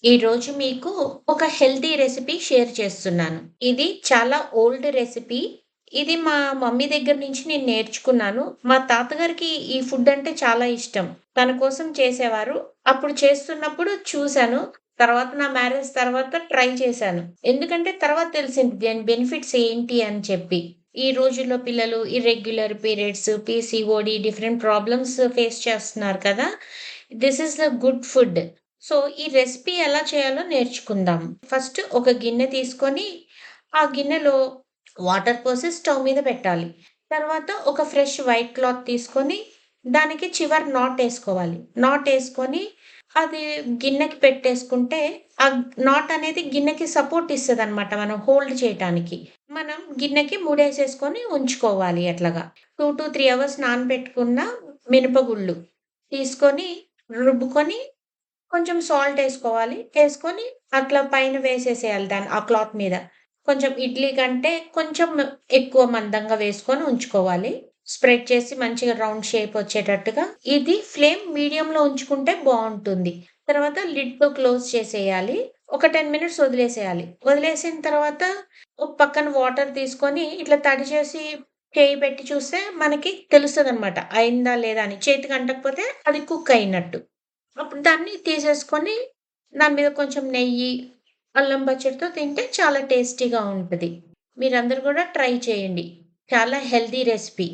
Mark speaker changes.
Speaker 1: ఈరోజు మీకు ఒక హెల్తీ రెసిపీ షేర్ చేస్తున్నాను. ఇది చాలా ఓల్డ్ రెసిపీ. ఇది మా మమ్మీ దగ్గర నుంచి నేను నేర్చుకున్నాను. మా తాతగారికి ఈ ఫుడ్ అంటే చాలా ఇష్టం. తన కోసం చేసేవారు. అప్పుడు చేస్తున్నప్పుడు చూసాను. తర్వాత నా మ్యారేజ్ తర్వాత ట్రై చేశాను. ఎందుకంటే తర్వాత తెలిసింది దాని బెనిఫిట్స్ ఏంటి అని చెప్పి. ఈ రోజుల్లో పిల్లలు irregular periods, PCOD different problems face చేస్తున్నారు కదా! This is the good food. So, ఈ రెసిపీ ఎలా చేయాలో నేర్చుకుందాం. ఫస్ట్ ఒక గిన్నె తీసుకొని, ఆ గిన్నెలో వాటర్ పోసి స్టవ్ మీద పెట్టాలి. తర్వాత ఒక ఫ్రెష్ వైట్ క్లాత్ తీసుకొని, దానికి చివర నాటేసుకోవాలి. నాటేసుకొని, అది గిన్నెకి పెట్టేసుకుంటే, ఆ నాట్ అనేది గిన్నెకి సపోర్ట్ ఇస్తదనమాట మనం హోల్డ్ చేయటానికి. మనం గిన్నెకి మూడేసేసుకొని ఉంచుకోవాలి అట్లాగా. 2-3 అవర్స్ నానబెట్టుకున్న మినపగుళ్ళు తీసుకొని, రుబ్బుకొని కొంచెం సాల్టేసుకోవాలి. ఏసుకొని అట్లా పైన వేసేసేయాలి దాన్ని ఆ క్లాత్ మీద. కొంచెం ఇడ్లీ కంటే కొంచెం ఎక్కువ మందంగా వేసుకొని ఉంచుకోవాలి. స్ప్రెడ్ చేసి మంచిగా రౌండ్ షేప్ వచ్చేటట్టుగా. ఇది ఫ్లేమ్ మీడియంలో ఉంచుకుంటే బావుంటుంది. తర్వాత లిడ్‌తో క్లోజ్ చేసేయాలి. ఒక 10 మినిట్స్ వదిలేసేయాలి. వదిలేసిన తర్వాత ఒక పక్కన వాటర్ తీసుకొని ఇట్లా తడి చేసి చేయి పెట్టి చూస్తే మనకి తెలుస్తదనమాట. అయిందా లేదా అని. చేతికి అంటకపోతే అది కుక్ అయినట్టు. అప్పుడు దాన్ని తీసేసుకొని, దాని మీద కొంచెం నెయ్యి, అల్లం పచ్చడితో తింటే చాలా టేస్టీగా ఉంటది. మీరందరూ గూడా ట్రై చేయండి. చాలా హెల్తీ రెసిపీ.